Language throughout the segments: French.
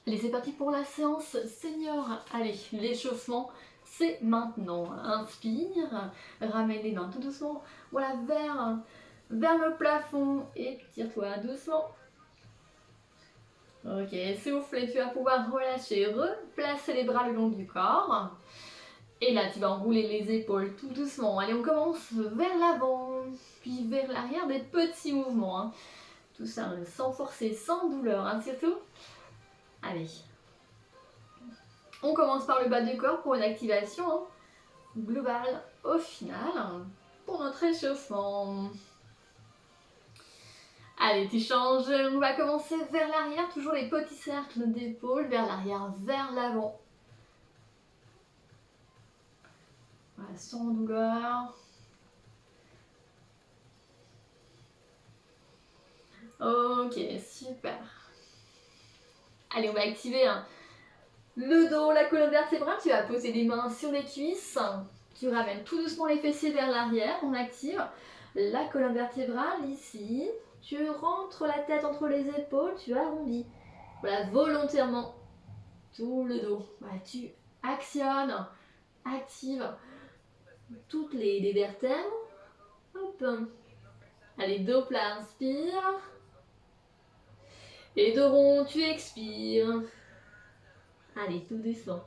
Allez, c'est parti pour la séance senior. Allez, l'échauffement, c'est maintenant. Inspire, ramène les mains tout doucement. Voilà, vers le plafond et tire-toi doucement. Ok, souffle et tu vas pouvoir relâcher, replacer les bras le long du corps. Et là, tu vas enrouler les épaules tout doucement. Allez, on commence vers l'avant, puis vers l'arrière, des petits mouvements. Hein. Tout ça sans forcer, sans douleur, hein, surtout. Allez. On commence par le bas du corps pour une activation hein, globale au final pour notre échauffement. Allez, tu changes. On va commencer vers l'arrière, toujours les petits cercles d'épaule, vers l'arrière, vers l'avant. Voilà, sans douleur. Ok, super. Allez, on va activer le dos, la colonne vertébrale. Tu vas poser les mains sur les cuisses. Tu ramènes tout doucement les fessiers vers l'arrière. On active la colonne vertébrale ici. Tu rentres la tête entre les épaules. Tu arrondis. Voilà, volontairement tout le dos. Voilà, tu actionnes, actives toutes les vertèbres. Hop. Allez, dos plat, inspire. Et dos rond, tu expires. Allez, tout doucement.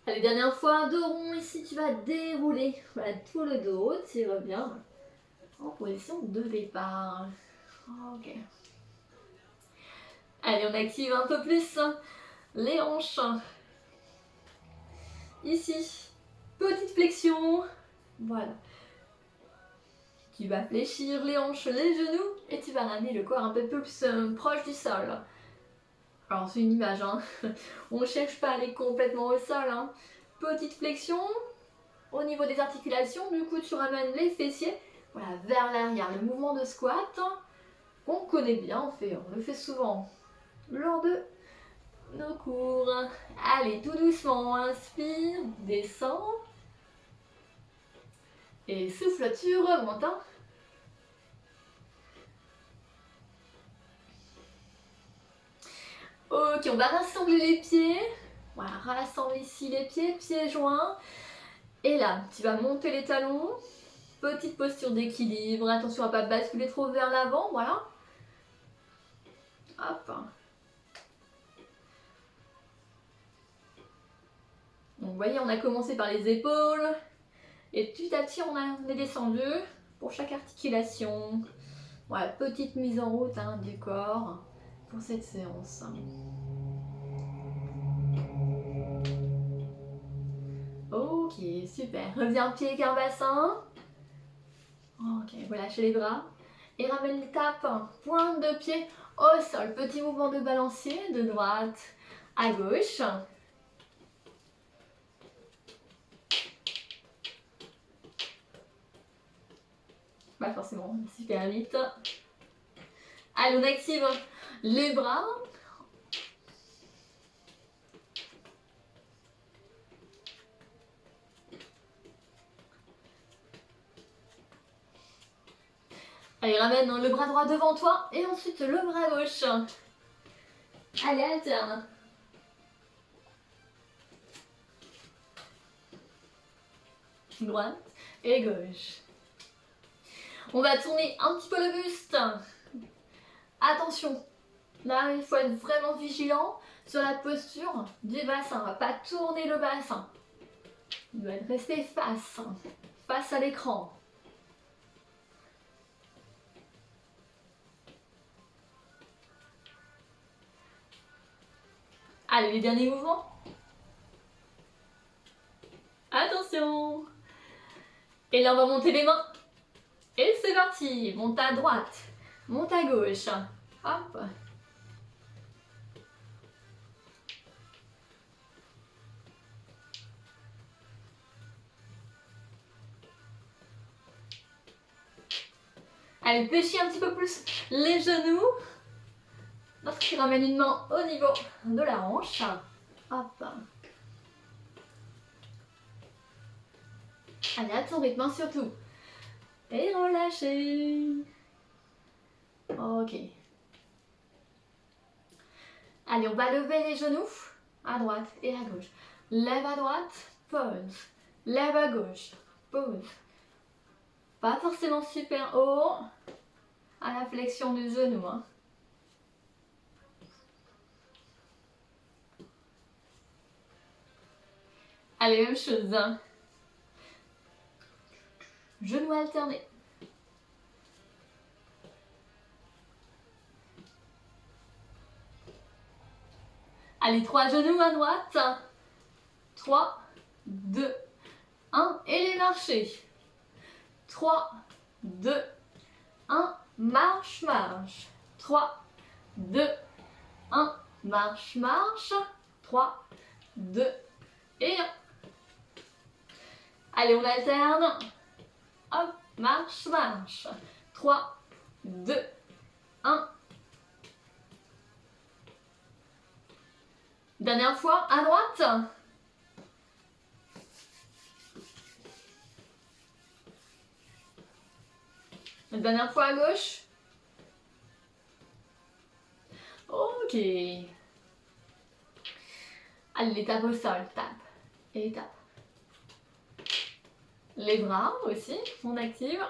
Allez, dernière fois, dos rond, ici tu vas dérouler voilà, tout le dos, tu reviens en position de départ. Ok. Allez, on active un peu plus les hanches. Ici, petite flexion. Voilà. Tu vas fléchir les hanches, les genoux et tu vas ramener le corps un peu plus proche du sol. Alors c'est une image, hein. On ne cherche pas à aller complètement au sol. Hein. Petite flexion au niveau des articulations, du coup tu ramènes les fessiers voilà, vers l'arrière. Le mouvement de squat qu'on connaît bien, on le fait souvent lors de nos cours. Allez, tout doucement, inspire, descends. Et souffle, tu remontes. Hein. Ok, on va rassembler les pieds. Voilà, rassemble ici les pieds, pieds joints. Et là, tu vas monter les talons. Petite posture d'équilibre. Attention à ne pas basculer trop vers l'avant. Voilà. Hop. Donc, vous voyez, on a commencé par les épaules. Et petit à petit, on est descendu pour chaque articulation. Voilà, petite mise en route hein, du corps pour cette séance. Ok, super. Reviens pied qu'un bassin. Ok, relâchez les bras. Et ramène les tapes, pointe de pied au sol. Petit mouvement de balancier de droite à gauche. Pas forcément super vite. Allez, on active les bras. Allez, ramène le bras droit devant toi et ensuite le bras gauche. Allez, alterne. Droite et gauche. On va tourner un petit peu le buste. Attention, là il faut être vraiment vigilant sur la posture du bassin. On ne va pas tourner le bassin. Il doit être resté face à l'écran. Allez, les derniers mouvements. Attention. Et là, on va monter les mains. Et c'est parti. Monte à droite, monte à gauche. Hop. Allez, fléchis un petit peu plus les genoux. Lorsque tu ramènes une main au niveau de la hanche. Hop. Allez, à ton rythme, hein, surtout. Et relâchez. Ok. Allez, on va lever les genoux à droite et à gauche. Lève à droite, pose. Lève à gauche, pose. Pas forcément super haut à la flexion du genou. Hein. Allez, même chose. Hein. Genoux alternés. Allez, 3 genoux à droite. 3, 2, 1. Et les marcher. 3, 2, 1. Marche, marche. 3, 2, 1. Marche, marche. 3, 2 et 1. Allez, on alterne. Hop, marche, marche. 3, 2, 1. Dernière fois, à droite. Dernière fois à gauche. Ok. Allez, les tapes au sol, tape. Et tape. Les bras aussi, on active.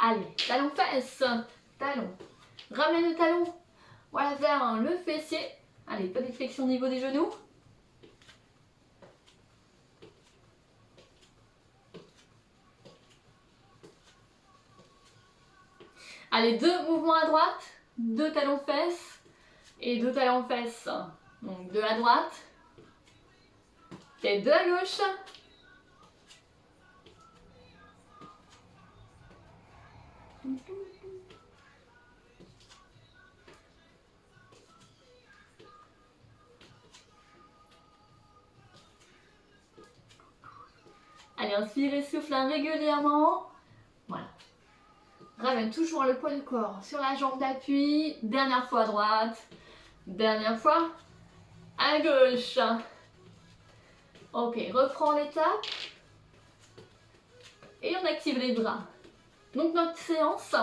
Allez, talon fesse, talon. Ramène le talon. Voilà, vers le fessier. Allez, petite flexion au niveau des genoux. Allez, 2 mouvements à droite, 2 talons fesses et 2 talons fesses. Donc 2 à droite et 2 à gauche. Allez, inspirez, souffle régulièrement. Voilà. Ramène toujours le poids du corps sur la jambe d'appui. Dernière fois à droite. Dernière fois à gauche. Ok, reprends l'étape. Et on active les bras. Donc notre séance,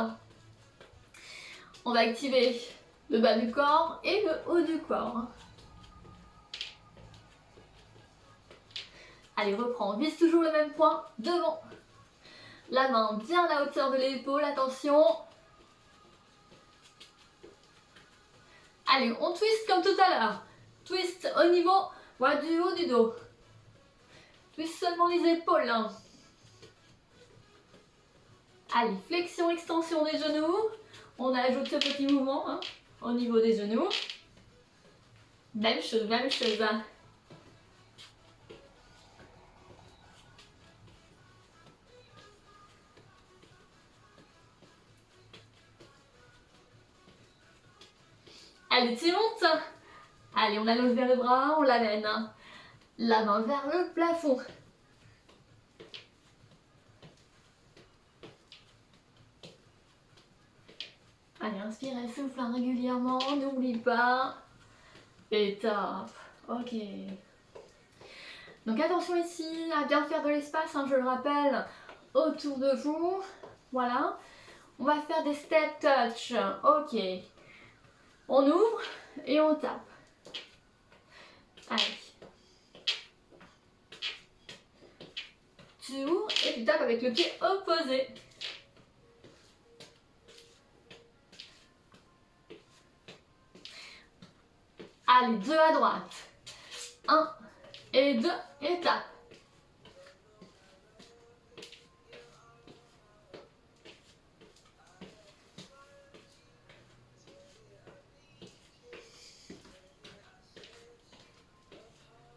on va activer le bas du corps et le haut du corps. Allez, reprends. Vise toujours le même point devant. La main bien à la hauteur de l'épaule, attention. Allez, on twist comme tout à l'heure. Twist au niveau voilà, du haut du dos. Twist seulement les épaules. Hein. Allez, flexion, extension des genoux. On ajoute ce petit mouvement hein, au niveau des genoux. Même chose, même chose. Hein. Allez, tu montes. Allez, on allonge vers le bras, on l'amène. Hein. La main vers le plafond. Allez, inspire et souffle régulièrement, n'oublie pas. Et top. Ok. Donc attention ici à bien faire de l'espace, hein, je le rappelle, autour de vous. Voilà. On va faire des step touch. Ok. On ouvre et on tape. Allez. Tu ouvres et tu tapes avec le pied opposé. Allez, 2 à droite. 1 et 2 et tape.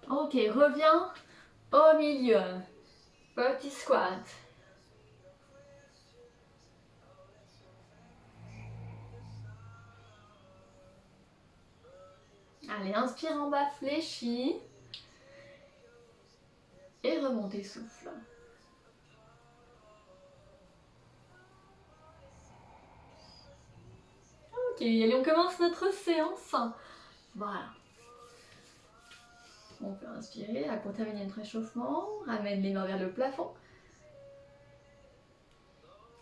Ok, reviens au milieu. Petit squat. Allez, inspire en bas, fléchis. Et remontez souffle. Ok, allez, on commence notre séance. Voilà. On peut inspirer, pour terminer notre échauffement, ramène les mains vers le plafond.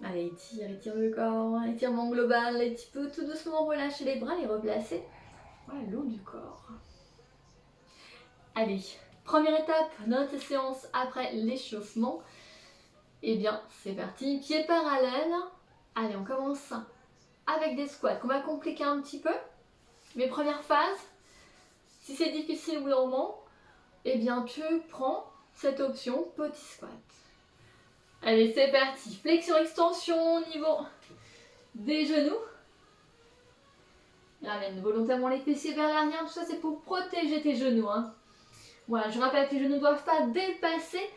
Allez, étire le corps, étirement global, et tu peux tout doucement relâcher les bras, les replacer le long du corps. Allez, première étape de notre séance après l'échauffement. Eh bien, c'est parti, pieds parallèles. Allez, on commence avec des squats qu'on va compliquer un petit peu. Mais première phase, si c'est difficile ou moment, eh bien tu prends cette option petit squat. Allez, c'est parti. Flexion-extension au niveau des genoux. Ramène volontairement les fessiers vers l'arrière. Tout ça, c'est pour protéger tes genoux. Hein. Voilà, je rappelle que tes genoux ne doivent pas dépasser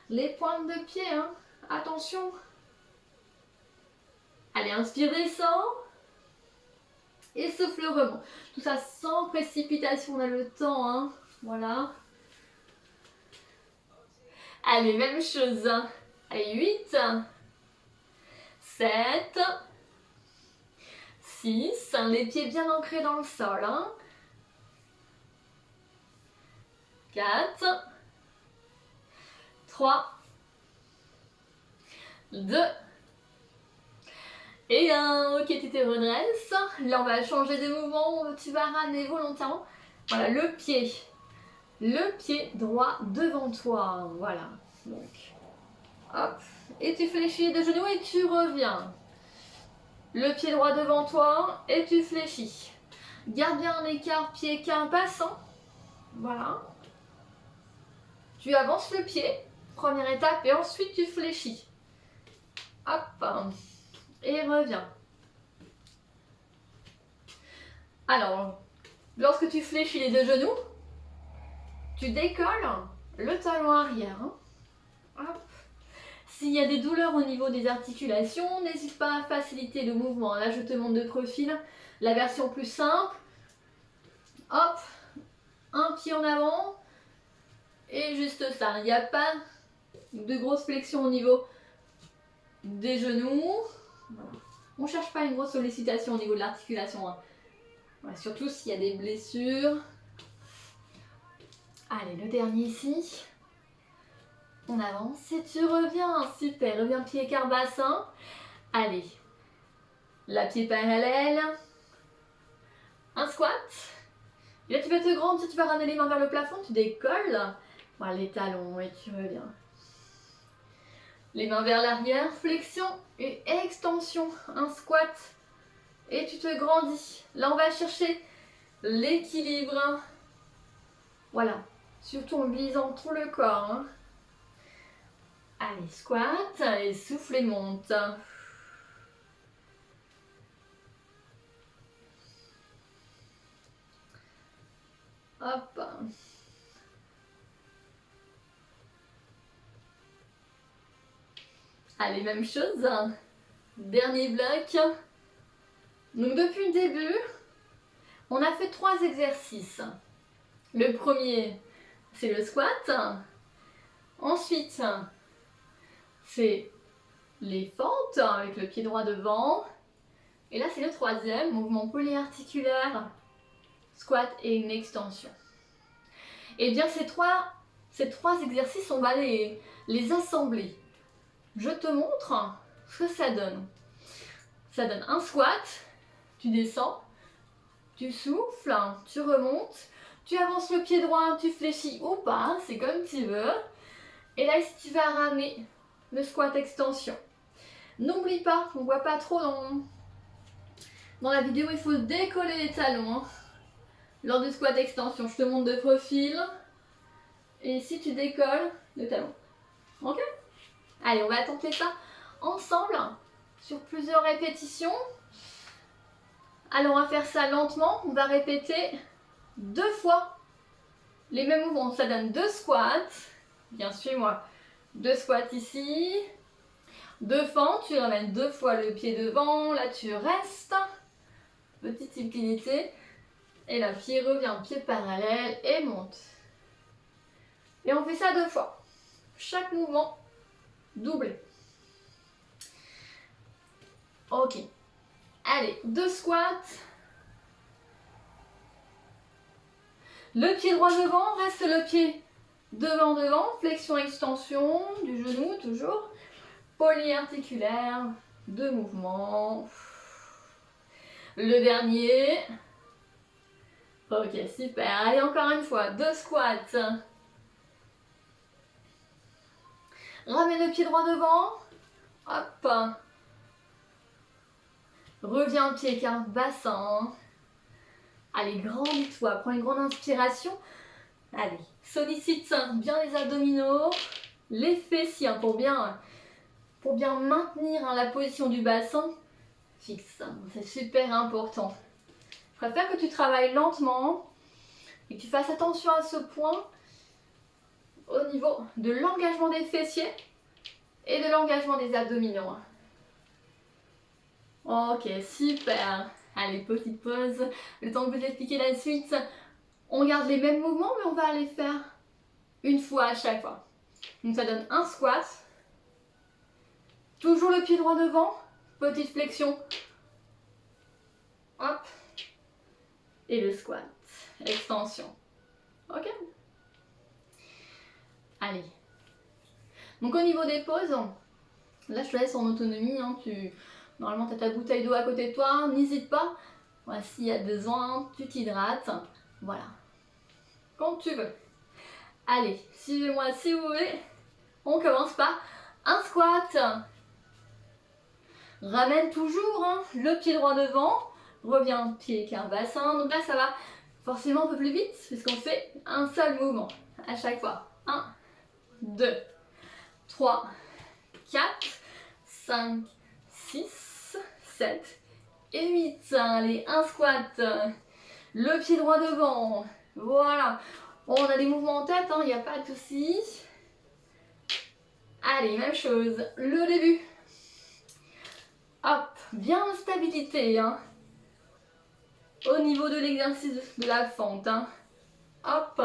les pointes de pied. Hein. Attention. Allez, inspire, descend. Et souffle, remonte. Tout ça sans précipitation, on a le temps. Hein. Voilà. Allez, même chose. Allez, 8, 7, 6, les pieds bien ancrés dans le sol. 4, 3, 2, et 1. Ok, tu te redresses. Là, on va changer de mouvement. Tu vas ramener volontairement. Voilà, le pied droit devant toi. Voilà. Donc, hop. Et tu fléchis de genoux et tu reviens. Le pied droit devant toi et tu fléchis. Garde bien un écart pied-quin passant. Voilà. Tu avances le pied, première étape, et ensuite tu fléchis. Hop. Et reviens. Alors, lorsque tu fléchis les deux genoux, tu décolles le talon arrière. Hop. S'il y a des douleurs au niveau des articulations, n'hésite pas à faciliter le mouvement. Là, je te montre de profil la version plus simple. Hop, un pied en avant et juste ça. Il n'y a pas de grosse flexion au niveau des genoux. Voilà. On ne cherche pas une grosse sollicitation au niveau de l'articulation. Hein. Voilà, surtout s'il y a des blessures. Allez, le dernier ici. On avance et tu reviens. Super, reviens pied écart bassin. Allez, la pied parallèle. Un squat. Et là, tu vas te grandir, tu vas ramener les mains vers le plafond, tu décolles. Voilà, les talons et tu reviens. Les mains vers l'arrière, flexion et extension. Un squat. Et tu te grandis. Là, on va chercher l'équilibre. Voilà. Surtout en visant tout le corps. Hein. Allez, squat. Allez, souffle et monte. Hop. Allez, même chose. Dernier bloc. Donc depuis le début, on a fait 3 exercices. Le premier, c'est le squat. Ensuite, c'est les fentes avec le pied droit devant. Et là, c'est le troisième, mouvement polyarticulaire, squat et une extension. Et bien, ces trois exercices, on va les assembler. Je te montre ce que ça donne. Ça donne un squat, tu descends, tu souffles, tu remontes, tu avances le pied droit, tu fléchis ou pas, c'est comme tu veux. Et là, ici, tu vas ramener le squat extension. N'oublie pas, on ne voit pas trop dans la vidéo, il faut décoller les talons. Hein. Lors du squat extension, je te montre de profil. Et ici, tu décolles le talon. Ok? Allez, on va tenter ça ensemble sur plusieurs répétitions. Alors, on va faire ça lentement. On va répéter 2 fois les mêmes mouvements. Ça donne 2 squats. Bien, suis-moi. 2 squats ici. 2 fentes. Tu ramènes 2 fois le pied devant. Là, tu restes. Petite inclinité. Et là, pied revient, pied parallèle et monte. Et on fait ça 2 fois. Chaque mouvement doublé. Ok. Allez, 2 squats. Le pied droit devant, reste le pied devant, flexion, extension du genou, toujours. Polyarticulaire, 2 mouvements. Le dernier. Ok, super. Allez, encore une fois, 2 squats. Ramène le pied droit devant. Hop. Reviens pied carve bassin. Allez, grandis-toi. Prends une grande inspiration. Allez, sollicite bien les abdominaux, les fessiers pour bien maintenir la position du bassin fixe. C'est super important. Je préfère que tu travailles lentement et que tu fasses attention à ce point au niveau de l'engagement des fessiers et de l'engagement des abdominaux. Ok, super. Allez, petite pause. Le temps de vous expliquer la suite. On garde les mêmes mouvements, mais on va les faire une fois à chaque fois. Donc ça donne un squat. Toujours le pied droit devant. Petite flexion. Hop. Et le squat. Extension. Ok. Allez. Donc au niveau des pauses, là je te laisse en autonomie. Normalement tu as ta bouteille d'eau à côté de toi. N'hésite pas. Voilà, s'il y a besoin, tu t'hydrates. Voilà. Quand tu veux. Allez, suivez-moi si vous voulez. On commence par un squat. Ramène toujours le pied droit devant. Reviens pied carve bassin. Donc là ça va forcément un peu plus vite puisqu'on fait un seul mouvement à chaque fois. 1, 2, 3, 4, 5, 6, 7 et 8. Allez, un squat. Le pied droit devant. Voilà. Bon, on a des mouvements en tête, il n'y a pas de souci. Allez, même chose. Le début. Hop, bien en stabilité. Au niveau de l'exercice de la fente. Hop.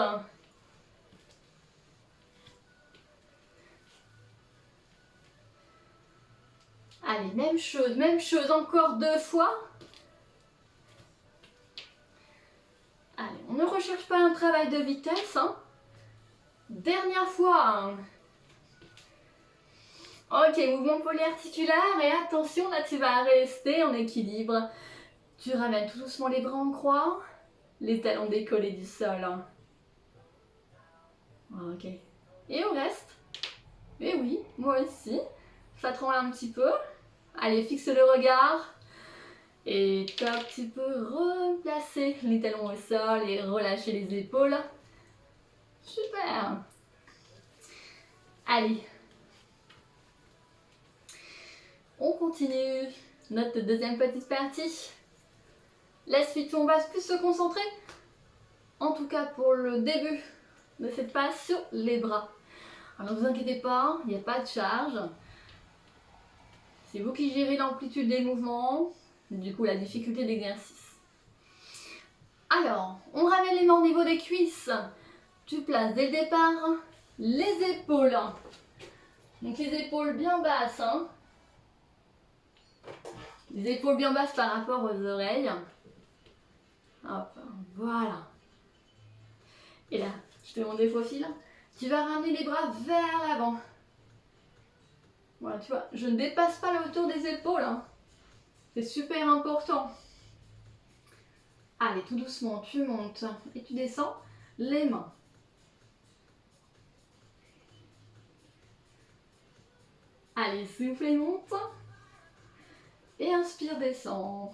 Allez, même chose, encore 2 fois. Allez, on ne recherche pas un travail de vitesse. Dernière fois. Ok, mouvement polyarticulaire et attention, là tu vas rester en équilibre. Tu ramènes tout doucement les bras en croix, les talons décollés du sol. Ok. Et on reste. Et oui, moi aussi. Ça tremble un petit peu. Allez, fixe le regard. Et top, tu peux replacer les talons au sol et relâcher les épaules. Super. Allez. On continue notre deuxième petite partie. La suite, on va plus se concentrer, en tout cas pour le début de cette passe, sur les bras. Alors ne vous inquiétez pas, il n'y a pas de charge. C'est vous qui gérez l'amplitude des mouvements, du coup la difficulté d'exercice. Alors, on ramène les mains au niveau des cuisses. Tu places dès le départ les épaules. Donc les épaules bien basses. Les épaules bien basses par rapport aux oreilles. Hop, voilà. Et là, je te montre des profils. Tu vas ramener les bras vers l'avant. Voilà, tu vois, je ne dépasse pas la hauteur des épaules. C'est super important. Allez, tout doucement, tu montes et tu descends les mains. Allez, souffle et monte. Et inspire, descends.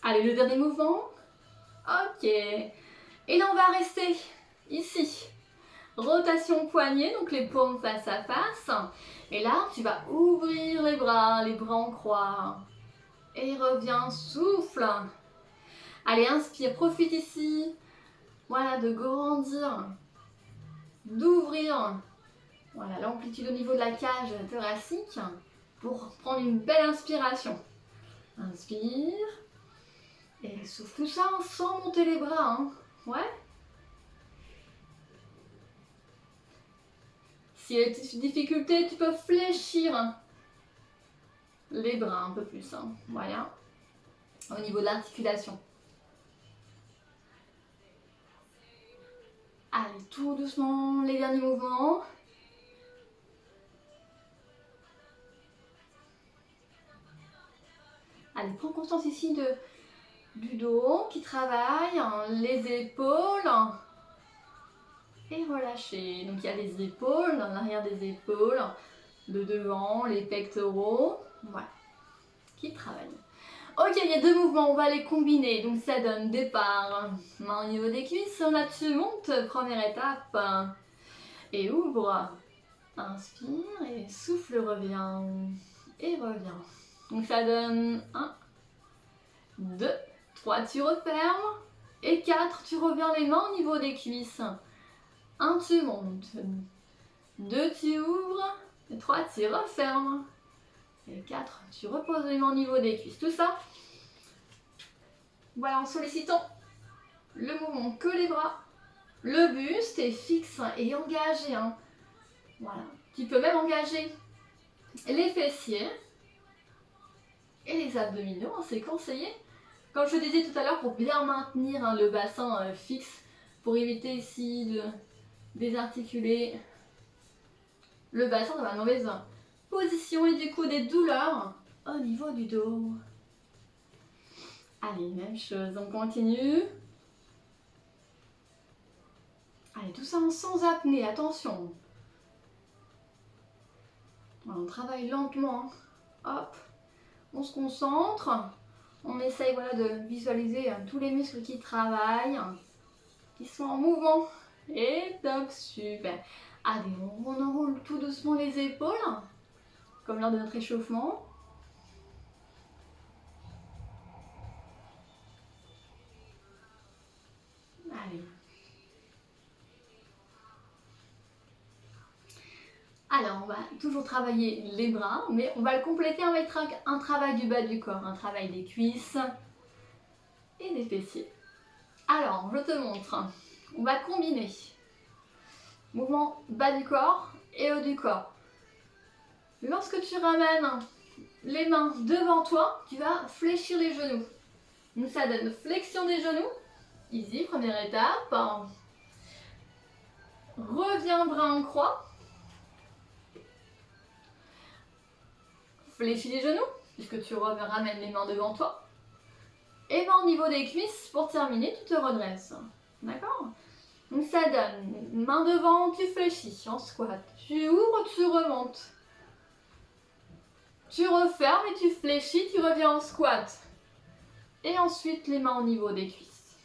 Allez, le dernier mouvement. Ok. Et là, on va rester ici. Rotation poignet, donc les paumes face à face. Et là, tu vas ouvrir les bras en croix. Et reviens, souffle. Allez, inspire, profite ici. Voilà, de grandir, d'ouvrir. Voilà, l'amplitude au niveau de la cage thoracique pour prendre une belle inspiration. Inspire. Et souffle tout ça sans monter les bras. Ouais. Si il y a des difficultés, tu peux fléchir les bras un peu plus. Hein. Voilà. Au niveau de l'articulation. Allez, tout doucement, les derniers mouvements. Allez, prends conscience ici du dos qui travaille, hein, les épaules. Et relâchez. Donc il y a les épaules, dans l'arrière des épaules, le devant, les pectoraux. Voilà, qui travaillent. Ok, il y a deux mouvements, on va les combiner. Donc ça donne départ, main au niveau des cuisses. Là tu montes, première étape. Et ouvre. Inspire et souffle, reviens. Et reviens. Donc ça donne 1, 2, 3, tu refermes. Et 4, tu reviens les mains au niveau des cuisses. 1, tu montes. 2, tu ouvres. Et 3, tu refermes. Et 4, tu reposes les mains au niveau des cuisses. Tout ça, voilà, en sollicitant le mouvement que les bras. Le buste est fixe et engagé. Hein. Voilà. Tu peux même engager les fessiers et les abdominaux, hein, c'est conseillé. Comme je disais tout à l'heure, pour bien maintenir hein, le bassin fixe, pour éviter ici de désarticuler le bassin dans la mauvaise position et du coup des douleurs au niveau du dos. Allez, même chose, on continue. Allez, tout ça sans apnée, attention. On travaille lentement. Hop, on se concentre. On essaye voilà, de visualiser tous les muscles qui travaillent, qui sont en mouvement. Et top, super. Allez, on enroule tout doucement les épaules, comme lors de notre échauffement. Allez. Alors, on va toujours travailler les bras, mais on va le compléter avec un travail du bas du corps, un travail des cuisses et des fessiers. Alors, je te montre. On va combiner mouvement bas du corps et haut du corps. Lorsque tu ramènes les mains devant toi, tu vas fléchir les genoux. Donc ça donne flexion des genoux. Easy, première étape. Reviens bras en croix. Fléchis les genoux, puisque tu ramènes les mains devant toi. Et main au niveau des cuisses, pour terminer, tu te redresses. D'accord? Donc ça donne main devant, tu fléchis en squat. Tu ouvres, tu remontes. Tu refermes et tu fléchis, tu reviens en squat. Et ensuite les mains au niveau des cuisses.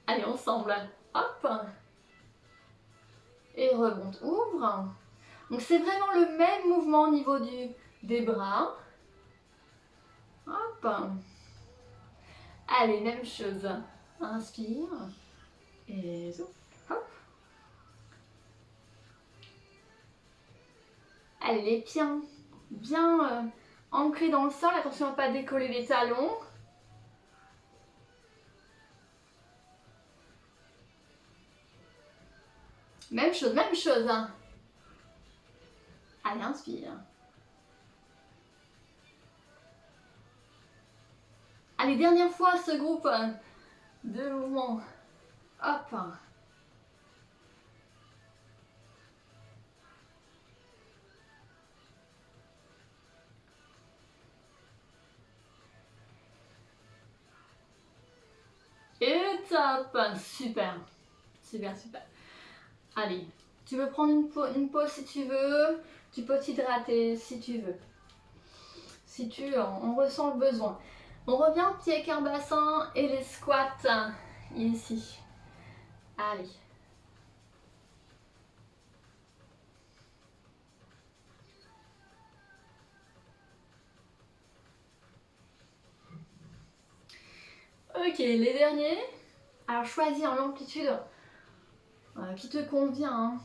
Allez, ensemble. Hop. Et remonte, ouvre. Donc c'est vraiment le même mouvement au niveau des bras. Hop. Allez, même chose. Inspire. Et souffle. Hop. Allez, les pieds bien ancrés dans le sol. Attention à ne pas décoller les talons. Même chose, même chose. Allez, inspire. Allez, dernière fois ce groupe de mouvements. Hop. Et top. Super. Super, super. Allez, tu veux prendre une pause si tu veux. Tu peux t'hydrater si tu veux. Si tu en ressens le besoin. On revient pied qu'un bassin et les squats ici. Allez. Ok, les derniers. Alors choisis en l'amplitude qui te convient. Hein.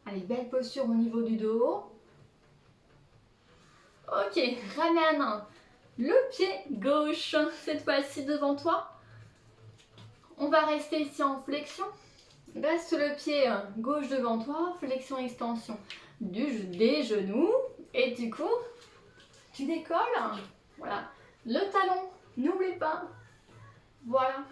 Allez, belle posture au niveau du dos. Ok, ramène le pied gauche, cette fois-ci devant toi. On va rester ici en flexion. Reste le pied gauche devant toi, flexion, extension des genoux. Et du coup, tu décolles. Voilà. Le talon, n'oublie pas. Voilà.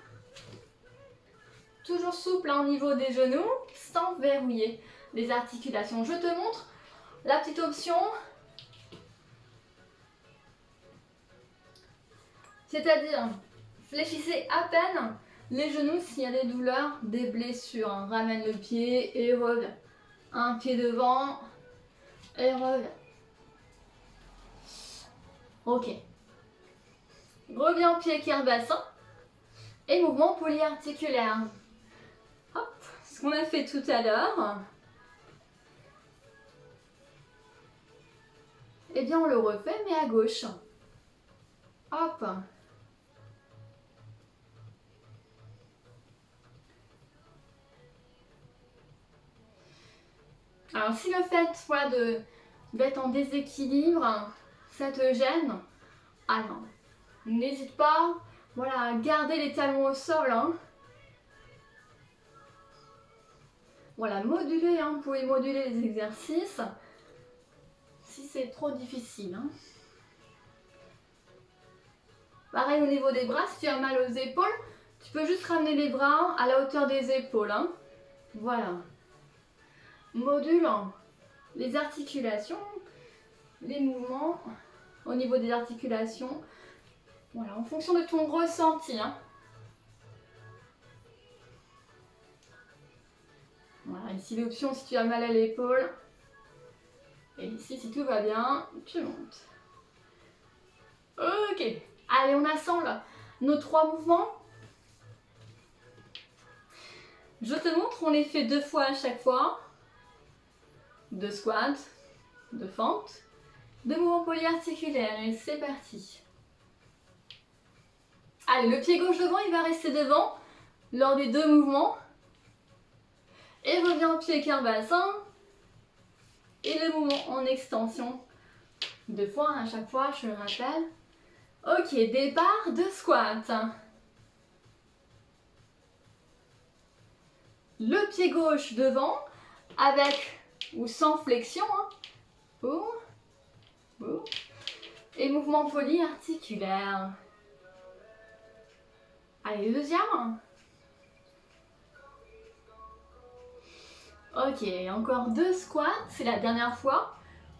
Toujours souple au niveau des genoux, sans verrouiller les articulations. Je te montre la petite option. C'est-à-dire, fléchissez à peine les genoux s'il y a des douleurs, des blessures. Ramène le pied et reviens. Un pied devant et reviens. Ok. Reviens pied qui bassin et mouvement polyarticulaire. Hop, ce qu'on a fait tout à l'heure. Eh bien, on le refait, mais à gauche. Hop. Alors, si le fait soit d'être en déséquilibre, ça te gêne, ah non, n'hésite pas, voilà, à garder les talons au sol. Hein. Voilà, moduler, hein, vous pouvez moduler les exercices si c'est trop difficile. Hein. Pareil au niveau des bras, si tu as mal aux épaules, tu peux juste ramener les bras à la hauteur des épaules. Hein. Voilà. Module les articulations, les mouvements au niveau des articulations. Voilà, en fonction de ton ressenti. Hein. Voilà, ici l'option si tu as mal à l'épaule. Et ici, si tout va bien, tu montes. Ok. Allez, on assemble nos 3 mouvements. Je te montre, on les fait 2 fois à chaque fois. 2 squats, 2 fentes, 2 mouvements polyarticulaires. Et c'est parti. Allez, le pied gauche devant, il va rester devant lors des 2 mouvements. Et reviens au pied écart bassin. Et le mouvement en extension. 2 fois à chaque fois, je le rappelle. Ok, départ de squat. Le pied gauche devant, avec ou sans flexion. Hein. Boum, boum. Et mouvement polyarticulaire. Allez, le deuxième. Ok, encore 2 squats, c'est la dernière fois.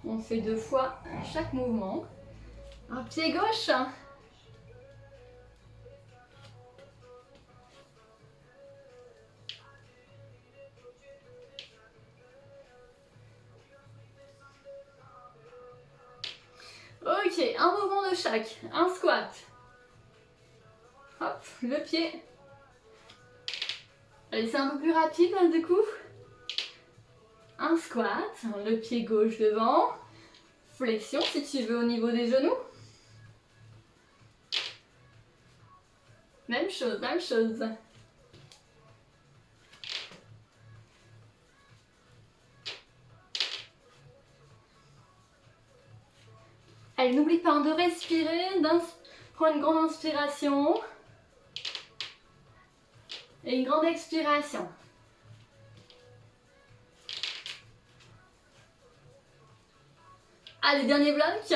On fait 2 fois chaque mouvement. Un pied gauche. Ok, un mouvement de chaque. Un squat. Hop, le pied. Allez, c'est un peu plus rapide hein, du coup. Un squat, le pied gauche devant. Flexion si tu veux au niveau des genoux. Même chose, même chose. Allez, n'oublie pas de respirer, prends une grande inspiration et une grande expiration. Allez, dernier bloc.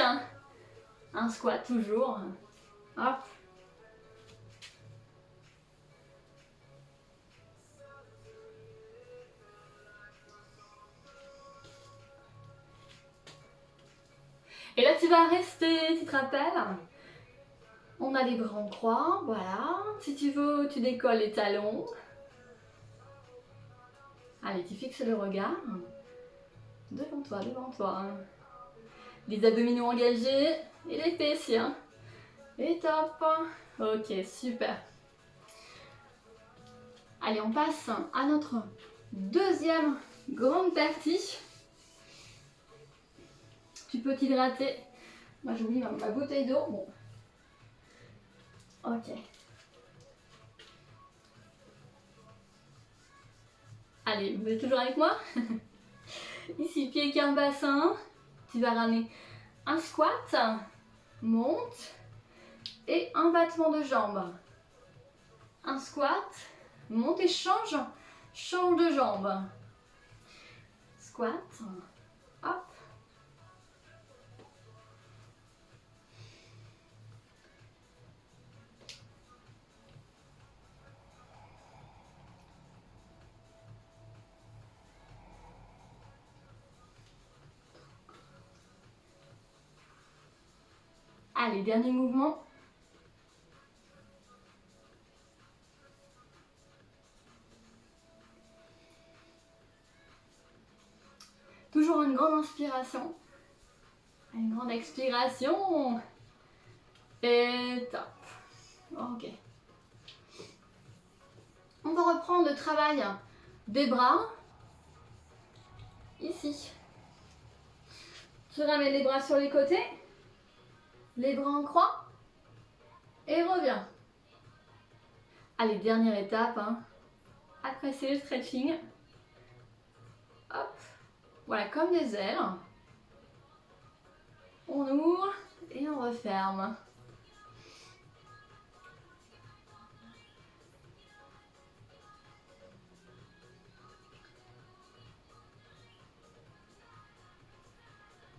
Un squat toujours. Hop. Et là, tu vas rester, tu te rappelles? On a les bras en croix, voilà. Si tu veux, tu décolles les talons. Allez, tu fixes le regard. Devant toi, devant toi. Les abdominaux engagés et les fessiers. Et top. Ok, super. Allez, on passe à notre deuxième grande partie. Tu peux t'hydrater. Moi, j'oublie ma bouteille d'eau. Bon. Ok. Allez, vous êtes toujours avec moi? Ici, pied écart bassin. Tu vas ramener un squat, monte et un battement de jambes. Un squat Monte et change. Change de jambe. Squat. Hop. Allez, dernier mouvement. Toujours une grande inspiration. Une grande expiration. Et top. Ok. On va reprendre le travail des bras. Ici. Tu ramènes les bras sur les côtés. Les bras en croix. Et reviens. Allez, dernière étape. Après, c'est le stretching. Hop. Voilà, comme des ailes. On ouvre et on referme.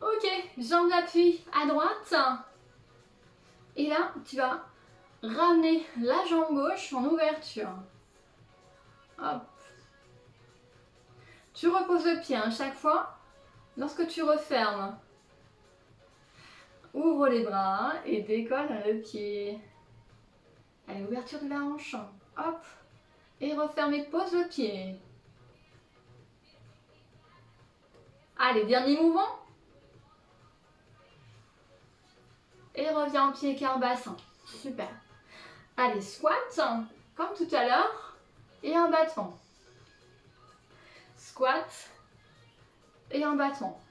Ok, jambe d'appui à droite. Et là, tu vas ramener la jambe gauche en ouverture. Hop. Tu reposes le pied chaque fois. Lorsque tu refermes, ouvre les bras et décolle le pied. Allez, ouverture de la hanche. Hop. Et referme et pose le pied. Allez, dernier mouvement. Et reviens en pied écart bassin. Super. Allez, squat, comme tout à l'heure. Et un battement. Squat. Et un battement.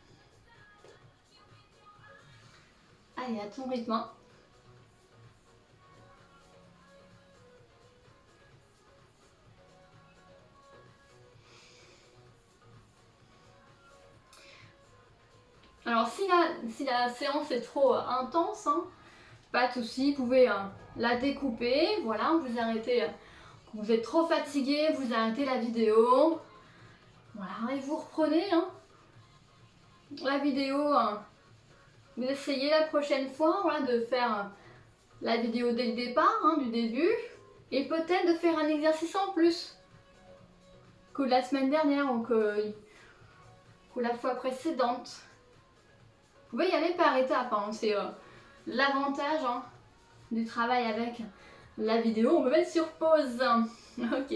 Allez, à ton rythme. Alors, si la séance est trop intense, pas de souci, vous pouvez la découper. Voilà, vous arrêtez. Vous êtes trop fatigué, vous arrêtez la vidéo. Voilà, et vous reprenez la vidéo. Vous essayez la prochaine fois de faire la vidéo dès le départ, du début. Et peut-être de faire un exercice en plus que la semaine dernière ou que la fois précédente. Vous pouvez y aller par étapes, c'est l'avantage du travail avec la vidéo. On peut mettre sur pause. Ok.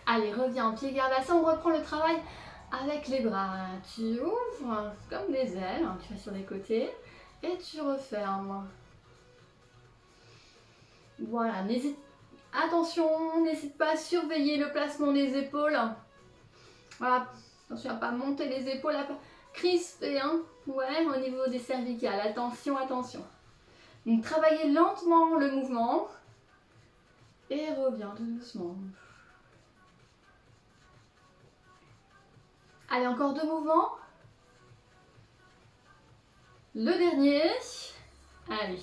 Allez, reviens en pied garde bassin. On reprend le travail avec les bras. Tu ouvres comme des ailes. Tu vas sur les côtés et tu refermes. Voilà. Attention, n'hésite pas à surveiller le placement des épaules. Voilà. Attention à ne pas monter les épaules, à pas crisper, ouais, au niveau des cervicales. Attention, attention. Donc, travaillez lentement le mouvement. Et reviens tout doucement. Allez, encore 2 mouvements. Le dernier. Allez.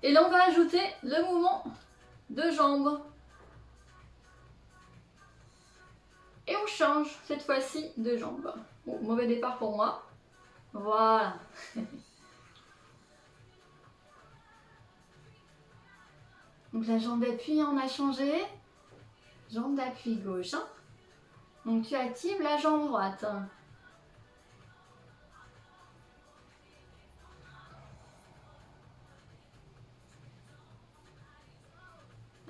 Et là, on va ajouter le mouvement de jambes. Et on change cette fois-ci de jambes. Bon, mauvais départ pour moi. Voilà. Donc la jambe d'appui, on a changé. Jambe d'appui gauche. Donc tu actives la jambe droite.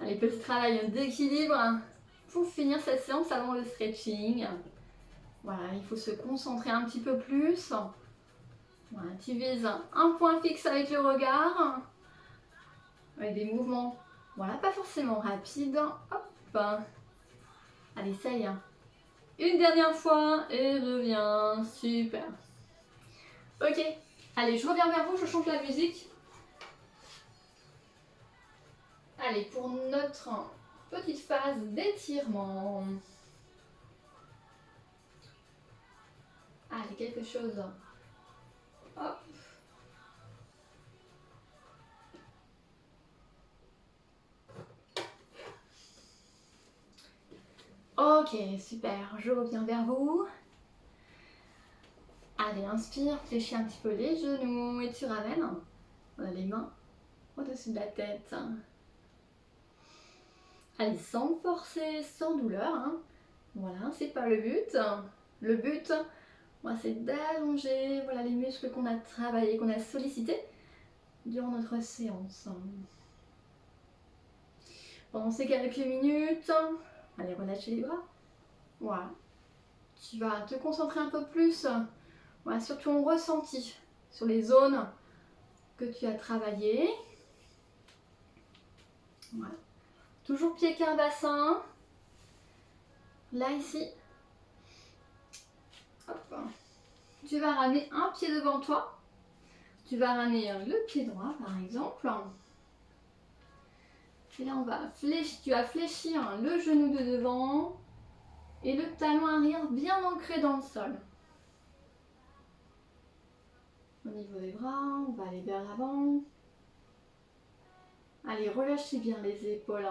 Allez, petit travail d'équilibre pour finir cette séance avant le stretching. Voilà, il faut se concentrer un petit peu plus. Voilà, tu vises un point fixe avec le regard. Avec des mouvements, voilà, pas forcément rapides. Hop. Allez, ça y est. Une dernière fois et reviens. Super. Ok. Allez, je reviens vers vous, je change la musique. Allez, pour notre petite phase d'étirement. Allez, quelque chose. Hop. Ok, super, je reviens vers vous. Allez, inspire, fléchis un petit peu les genoux et tu ramènes les mains au-dessus de la tête. Allez, sans forcer, sans douleur, hein. Voilà, c'est pas le but. Le but, voilà, c'est d'allonger voilà, les muscles qu'on a travaillés, qu'on a sollicités durant notre séance. Pendant ces quelques minutes, allez, relâchez les bras. Voilà. Tu vas te concentrer un peu plus voilà, sur ton ressenti, sur les zones que tu as travaillées. Voilà. Toujours pied qu'un bassin. Là, ici. Hop. Tu vas ramener un pied devant toi. Tu vas ramener le pied droit, par exemple. Et là, tu vas fléchir le genou de devant et le talon arrière bien ancré dans le sol. Au niveau des bras, on va aller vers l'avant. Allez, relâchez bien les épaules.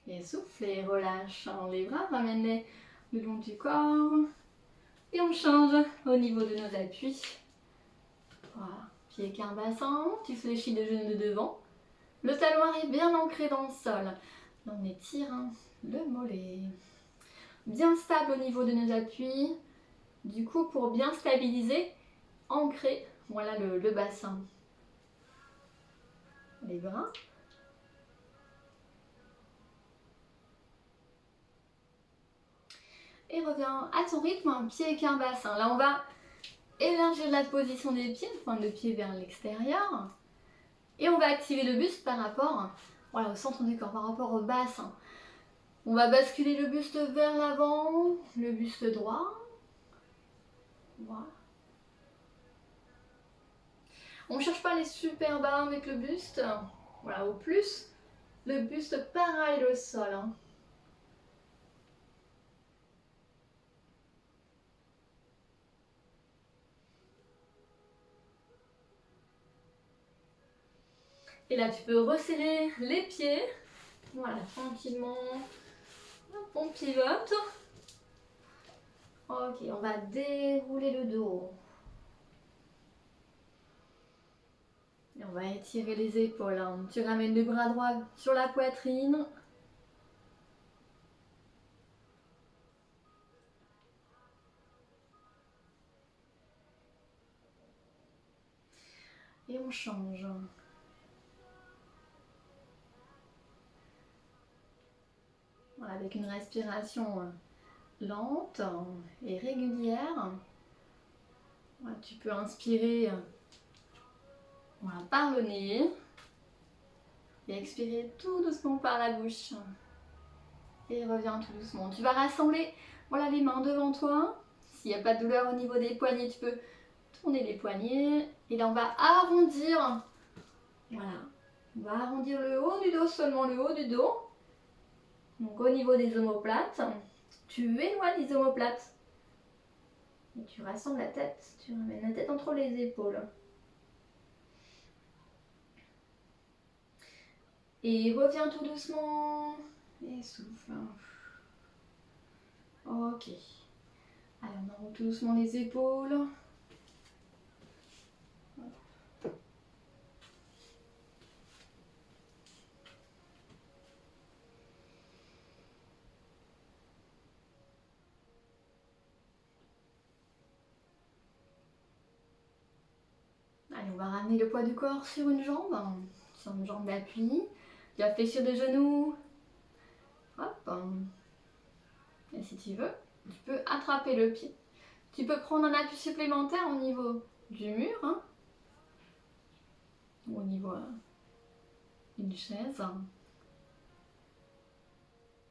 Et soufflez, relâche les bras, ramène-les le long du corps. Et on change au niveau de nos appuis. Voilà, pied qu'un bassin, tu fléchis le genou de devant. Le talon arrière bien ancré dans le sol. Là, on étire le mollet. Bien stable au niveau de nos appuis. Du coup, pour bien stabiliser, ancrer voilà, le bassin. Les bras. Et reviens à ton rythme, pied qu'un bassin. Là, on va élargir la position des pieds, enfin le pied vers l'extérieur. Et on va activer le buste par rapport voilà, au centre du corps, par rapport au bassin. On va basculer le buste vers l'avant, le buste droit. Voilà. On ne cherche pas les super bas avec le buste. Voilà, au plus, le buste parallèle au sol. Et là, tu peux resserrer les pieds. Voilà, tranquillement. On pivote. Ok, on va dérouler le dos. Et on va étirer les épaules. Tu ramènes le bras droit sur la poitrine. Et on change. Voilà, avec une respiration lente et régulière. Voilà, tu peux inspirer voilà, par le nez et expirer tout doucement par la bouche. Et reviens tout doucement. Tu vas rassembler voilà, les mains devant toi. S'il n'y a pas de douleur au niveau des poignets, tu peux tourner les poignets. Et là, on va arrondir. Voilà. On va arrondir le haut du dos, seulement le haut du dos. Donc au niveau des omoplates, tu éloignes les omoplates. Et tu rassembles la tête. Tu ramènes la tête entre les épaules. Et reviens tout doucement. Et souffle. Ok. Allez, on enroule tout doucement les épaules. Allez, on va ramener le poids du corps sur une jambe d'appui. Tu vas fléchir les genoux. Hop. Et si tu veux, tu peux attraper le pied. Tu peux prendre un appui supplémentaire au niveau du mur, ou au niveau d'une chaise.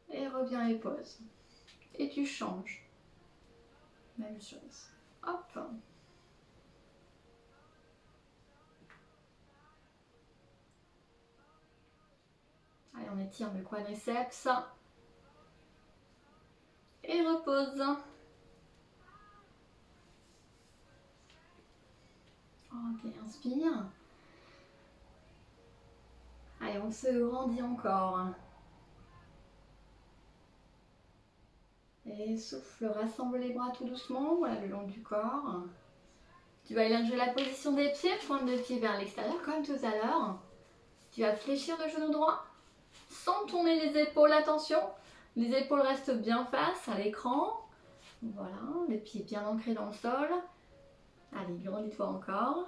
Et reviens et pose. Et tu changes. Même chose. Hop. Allez, on étire le quadriceps. Et repose. Ok, inspire. Allez, on se grandit encore. Et souffle, rassemble les bras tout doucement, voilà, le long du corps. Tu vas élargir la position des pieds, pointe de pied vers l'extérieur, comme tout à l'heure. Tu vas fléchir le genou droit, sans tourner les épaules, attention. Les épaules restent bien face à l'écran. Voilà, les pieds bien ancrés dans le sol. Allez, grandis-toi encore.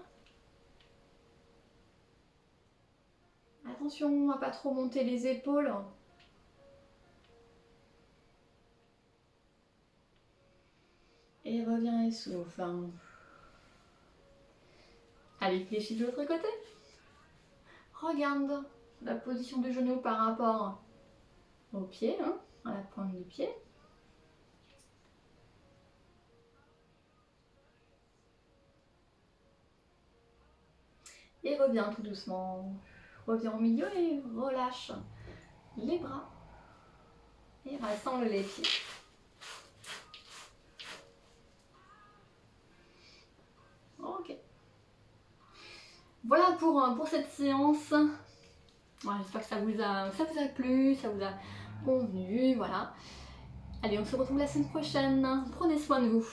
Attention à pas trop monter les épaules. Et reviens et souffle. Allez, fléchis de l'autre côté. Regarde la position du genou par rapport au pied, hein, à la pointe du pied. Et reviens tout doucement. Reviens au milieu et relâche les bras. Et rassemble les pieds. Ok. Voilà pour cette séance. Voilà, j'espère que ça vous a plu, ça vous a convenu. Voilà. Allez, on se retrouve la semaine prochaine. Prenez soin de vous.